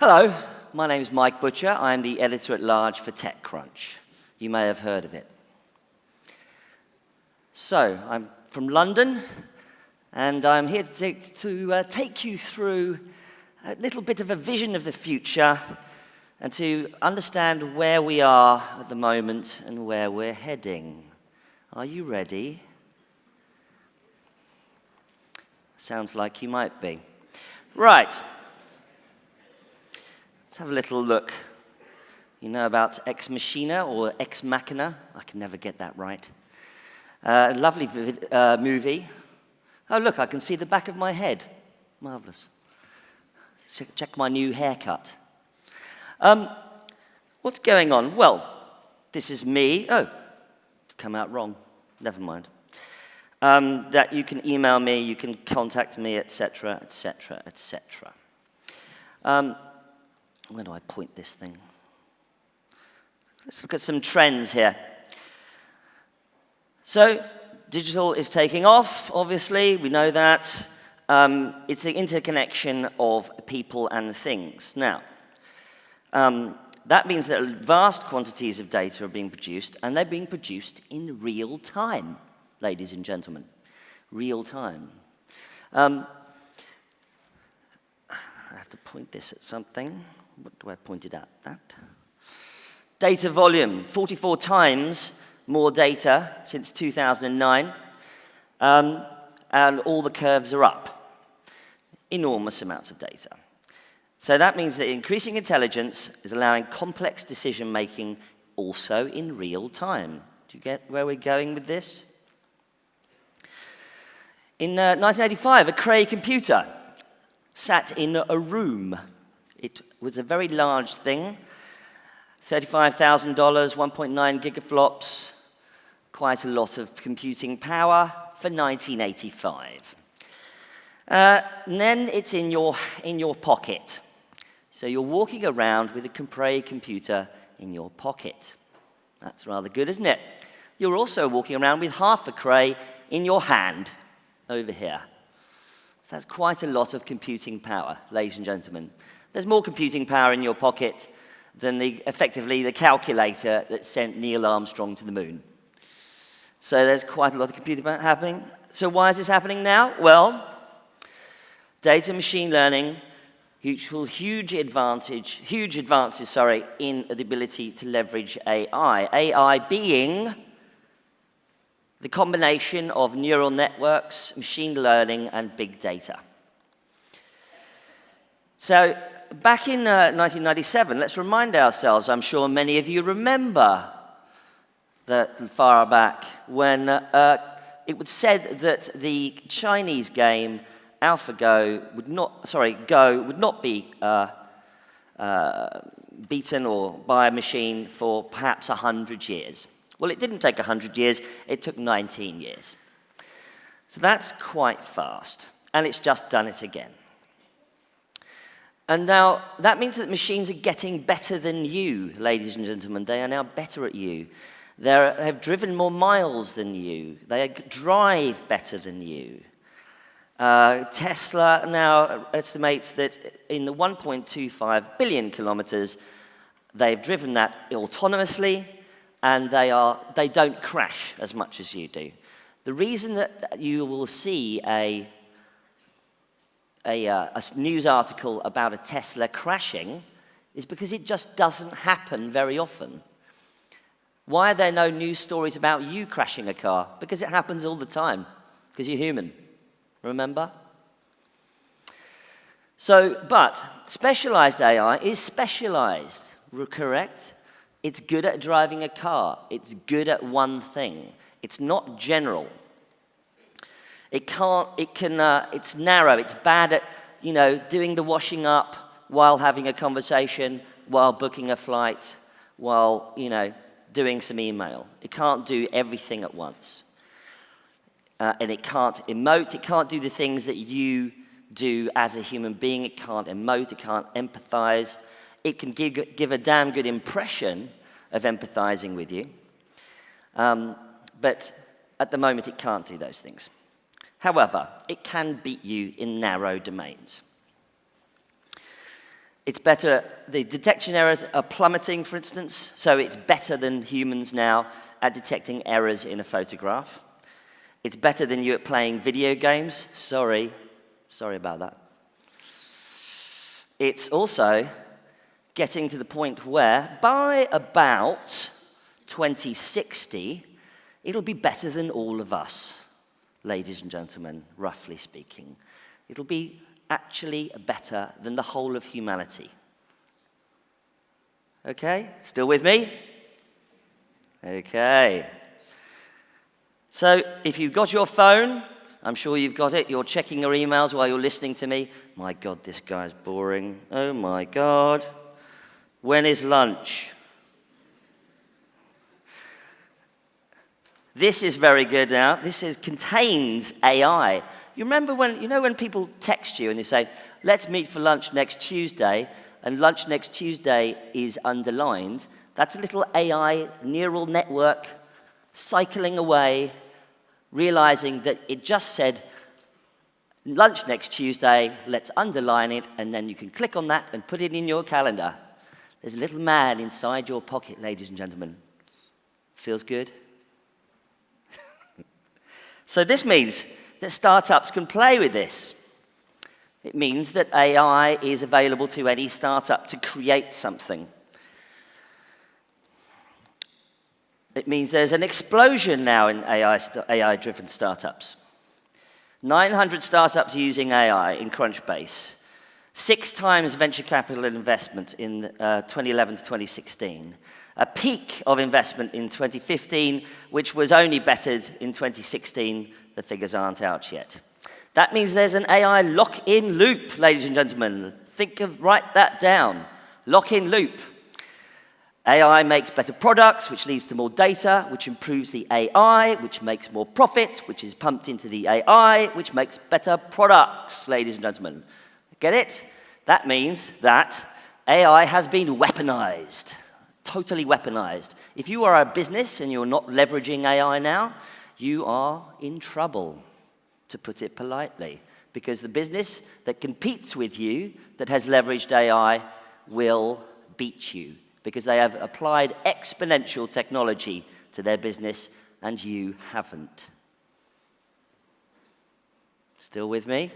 Hello, my name is Mike Butcher. I'm the editor-at-large for TechCrunch. You may have heard of it. So, I'm from London, and I'm here to take you through a little bit of a vision of the future and to understand where we are at the moment and where we're heading. Are you ready? Sounds like you might be. Right. Let's have a little look. You know about Ex Machina or Ex Machina? I can never get that right. Lovely movie. Oh, look, I can see the back of my head. Marvelous. Check my new haircut. What's going on? Well, this is me. Oh, it's come out wrong. Never mind. That you can email me, you can contact me, etc., etc., etc. Where do I point this thing? Let's look at some trends here. So, digital is taking off, obviously, we know that. It's the interconnection of people and things. Now, that means that vast quantities of data are being produced, and they're being produced in real time, ladies and gentlemen. Real time. I have to point this at something. What do I point it at? That. Data volume, 44 times more data since 2009, and all the curves are up. Enormous amounts of data. So that means that increasing intelligence is allowing complex decision-making also in real time. Do you get where we're going with this? In 1985, a Cray computer sat in a room. It was a very large thing, $35,000, 1.9 gigaflops, quite a lot of computing power for 1985. And then it's in your pocket. So you're walking around with a Cray computer in your pocket. That's rather good, isn't it? You're also walking around with half a Cray in your hand over here. So that's quite a lot of computing power, ladies and gentlemen. There's more computing power in your pocket than effectively the calculator that sent Neil Armstrong to the moon. So there's quite a lot of computing power happening. So why is this happening now? Well, data machine learning, huge advances, in the ability to leverage AI. AI being the combination of neural networks, machine learning, and big data. So, back in 1997, let's remind ourselves, I'm sure many of you remember that far back when it was said that the Chinese game Go would not be beaten or by a machine for perhaps 100 years. Well, it didn't take 100 years, it took 19 years. So that's quite fast, and it's just done it again. And now, that means that machines are getting better than you, ladies and gentlemen. They are now better at you. They have driven more miles than you. They drive better than you. Tesla now estimates that in the 1.25 billion kilometers, they've driven that autonomously, and they don't crash as much as you do. The reason that you will see a news article about a Tesla crashing is because it just doesn't happen very often. Why are there no news stories about you crashing a car? Because it happens all the time, because you're human. Remember? So, but specialized AI is specialized, correct? It's good at driving a car. It's good at one thing. It's not general. It's narrow. It's bad at, doing the washing up while having a conversation, while booking a flight, while, doing some email. It can't do everything at once. And it can't emote. It can't do the things that you do as a human being. It can't emote. It can't empathize. It can give a damn good impression of empathizing with you. But at the moment, it can't do those things. However, it can beat you in narrow domains. It's better, the detection errors are plummeting, for instance, so it's better than humans now at detecting errors in a photograph. It's better than you at playing video games. Sorry about that. It's also getting to the point where, by about 2060, it'll be better than all of us, ladies and gentlemen, roughly speaking. It'll be actually better than the whole of humanity. Okay, still with me? Okay. So if you've got your phone, I'm sure you've got it, you're checking your emails while you're listening to me. My God, this guy's boring. Oh my God. When is lunch? This is very good now. Contains AI. You remember when people text you and they say, let's meet for lunch next Tuesday, and lunch next Tuesday is underlined? That's a little AI neural network cycling away, realizing that it just said, lunch next Tuesday, let's underline it, and then you can click on that and put it in your calendar. There's a little man inside your pocket, ladies and gentlemen. Feels good? So this means that startups can play with this. It means that AI is available to any startup to create something. It means there's an explosion now in AI-driven startups. 900 startups using AI in Crunchbase. 6 times venture capital investment in 2011 to 2016. A peak of investment in 2015, which was only bettered in 2016. The figures aren't out yet. That means there's an AI lock-in loop, ladies and gentlemen. Write that down. Lock-in loop. AI makes better products, which leads to more data, which improves the AI, which makes more profit, which is pumped into the AI, which makes better products, ladies and gentlemen. Get it? That means that AI has been weaponized, totally weaponized. If you are a business and you're not leveraging AI now, you are in trouble, to put it politely, because the business that competes with you, that has leveraged AI, will beat you, because they have applied exponential technology to their business, and you haven't. Still with me?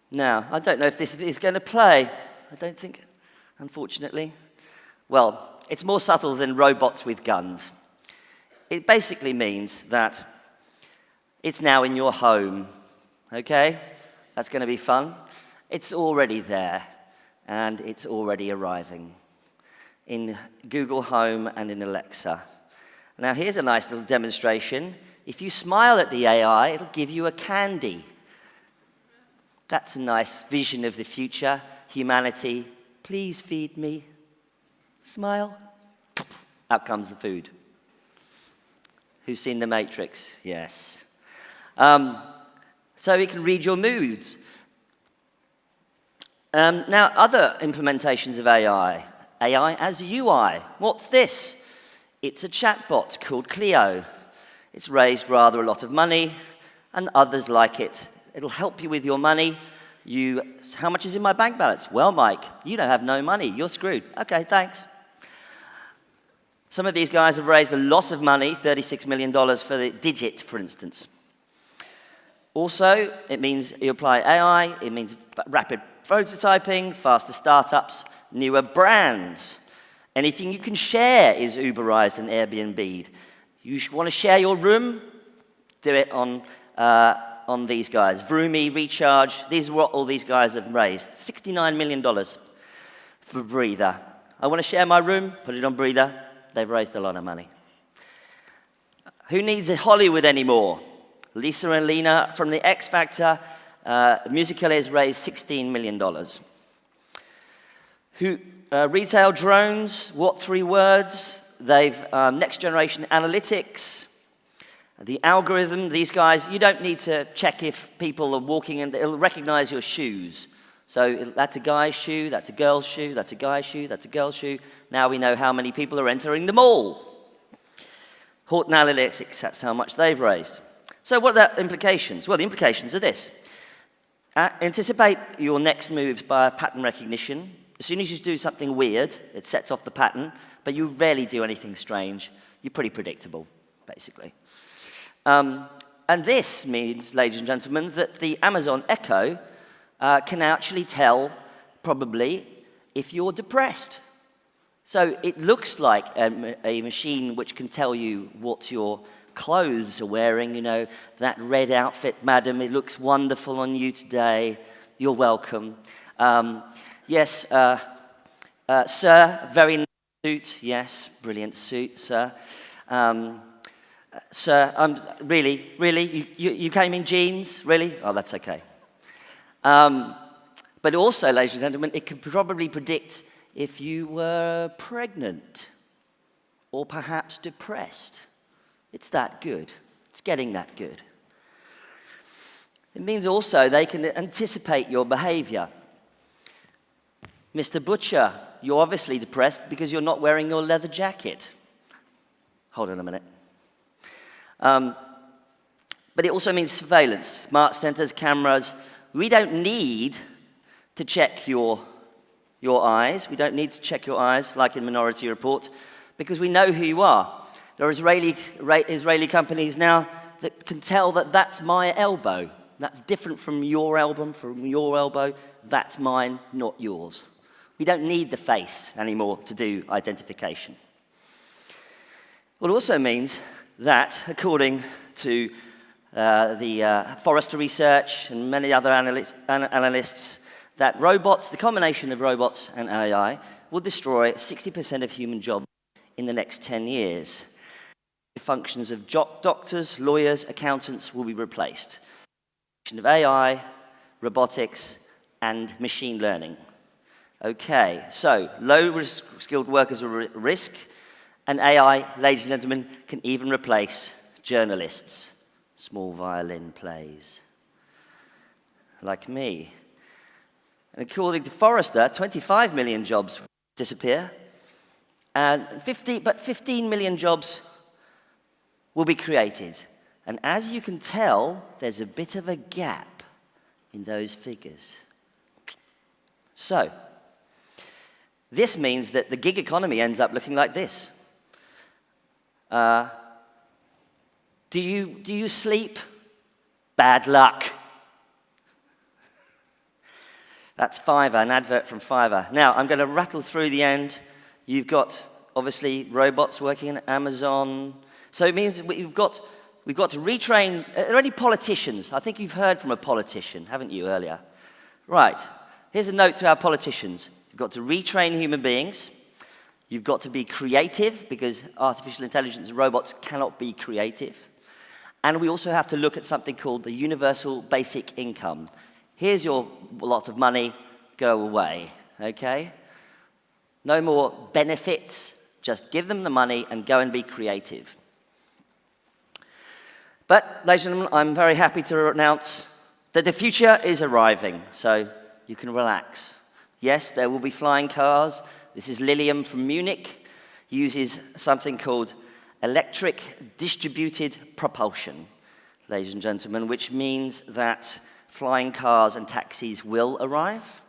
Now, I don't know if this is going to play. I don't think, unfortunately. Well, it's more subtle than robots with guns. It basically means that it's now in your home, okay? That's going to be fun. It's already there, and it's already arriving in Google Home and in Alexa. Now, here's a nice little demonstration. If you smile at the AI, it'll give you a candy. That's a nice vision of the future. Humanity, please feed me. Smile. Out comes the food. Who's seen The Matrix? Yes. So it can read your moods. Now, other implementations of AI. AI as UI. What's this? It's a chatbot called Clio. It's raised rather a lot of money, and others like it. It'll help you with your money. How much is in my bank balance? Well, Mike, you don't have no money. You're screwed. Okay, thanks. Some of these guys have raised a lot of money, $36 million for the Digit, for instance. Also, it means you apply AI. It means rapid prototyping, faster startups, newer brands. Anything you can share is Uberized and Airbnb'd. You want to share your room? Do it on these guys. Vroomie, Recharge, these are what all these guys have raised. $69 million for Breather. I want to share my room, put it on Breather. They've raised a lot of money. Who needs Hollywood anymore? Lisa and Lena from the X Factor. Musical has raised $16 million. Retail drones, what 3 words? They've next generation analytics. The algorithm, these guys, you don't need to check if people are walking and it'll recognize your shoes. So that's a guy's shoe, that's a girl's shoe, that's a guy's shoe, that's a girl's shoe. Now we know how many people are entering the mall. Horton Analytics, that's how much they've raised. So what are the implications? Well, the implications are this. Anticipate your next moves by pattern recognition. As soon as you do something weird, it sets off the pattern, but you rarely do anything strange. You're pretty predictable, basically. And this means, ladies and gentlemen, that the Amazon Echo can actually tell, probably, if you're depressed. So it looks like a machine which can tell you what your clothes are wearing. You know, that red outfit, madam, it looks wonderful on you today. You're welcome. Yes, sir, very nice suit. Yes, brilliant suit, sir. Sir, really, you came in jeans? Really? Oh, that's okay. But also, ladies and gentlemen, it could probably predict if you were pregnant or perhaps depressed. It's that good. It's getting that good. It means also they can anticipate your behavior. Mr. Butcher, you're obviously depressed because you're not wearing your leather jacket. Hold on a minute. But it also means surveillance, smart sensors, cameras. We don't need to check your eyes. We don't need to check your eyes like in Minority Report because we know who you are. There are Israeli companies now that can tell that that's my elbow. That's different from your elbow. That's mine, not yours. We don't need the face anymore to do identification. It also means that, according to the Forrester Research and many other analysts, that robots, the combination of robots and AI, will destroy 60% of human jobs in the next 10 years. The functions of doctors, lawyers, accountants will be replaced. Of AI, robotics, and machine learning. Okay, so low-skilled workers are at risk, and AI, ladies and gentlemen, can even replace journalists, small violin plays, like me. And according to Forrester, 25 million jobs will disappear, and 15 million jobs will be created. And as you can tell, there's a bit of a gap in those figures. So, this means that the gig economy ends up looking like this. Do you sleep? Bad luck. That's Fiverr, an advert from Fiverr. Now, I'm going to rattle through the end. You've got, obviously, robots working in Amazon. So it means we've got to retrain. Are there any politicians? I think you've heard from a politician, haven't you, earlier? Right. Here's a note to our politicians. You've got to retrain human beings. You've got to be creative, because artificial intelligence and robots cannot be creative. And we also have to look at something called the universal basic income. Here's your lot of money, go away, okay? No more benefits, just give them the money and go and be creative. But, ladies and gentlemen, I'm very happy to announce that the future is arriving, so you can relax. Yes, there will be flying cars. This is Lilium from Munich. Uses something called electric distributed propulsion, ladies and gentlemen, which means that flying cars and taxis will arrive.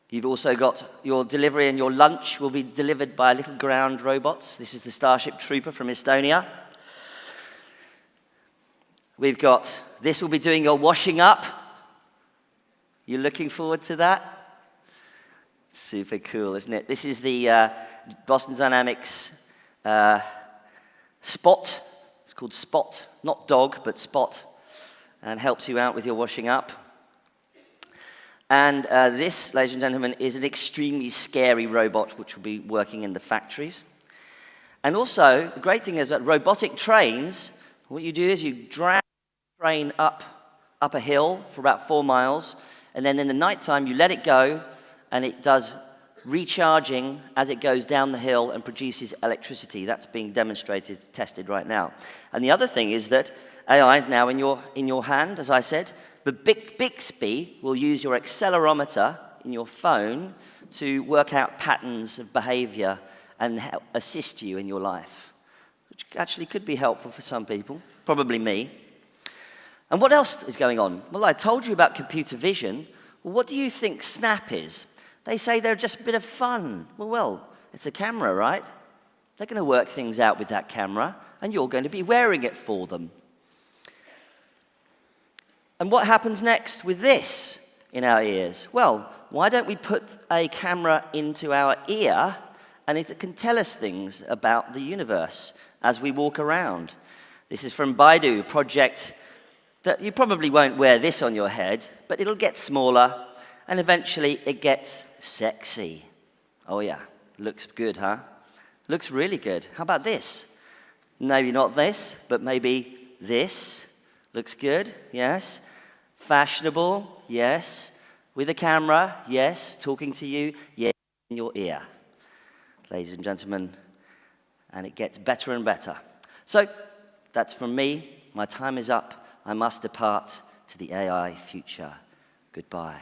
You've also got your delivery, and your lunch will be delivered by little ground robots. This is the Starship Trooper from Estonia. We've got, this will be doing your washing up. You're looking forward to that? Super cool, isn't it? This is the Boston Dynamics Spot. It's called Spot, not dog, but Spot, and helps you out with your washing up. And this, ladies and gentlemen, is an extremely scary robot which will be working in the factories. And also, the great thing is that robotic trains, what you do is you drag the train up a hill for about 4 miles, and then in the nighttime you let it go, and it does recharging as it goes down the hill and produces electricity. That's being demonstrated, tested right now. And the other thing is that AI now in your hand, as I said, but Bixby will use your accelerometer in your phone to work out patterns of behavior and help assist you in your life, which actually could be helpful for some people, probably me. And what else is going on? Well, I told you about computer vision. Well, what do you think Snap is? They say they're just a bit of fun. Well, it's a camera, right? They're going to work things out with that camera, and you're going to be wearing it for them. And what happens next with this in our ears? Well, why don't we put a camera into our ear, and it can tell us things about the universe as we walk around? This is from Baidu project that you probably won't wear this on your head, but it'll get smaller, and eventually it gets sexy. Oh yeah, looks good, huh? Looks really good. How about this? Maybe not this, but maybe this. Looks good, yes. Fashionable, yes. With a camera, yes. Talking to you, yes, in your ear. Ladies and gentlemen, and it gets better and better. So, that's from me. My time is up. I must depart to the AI future. Goodbye.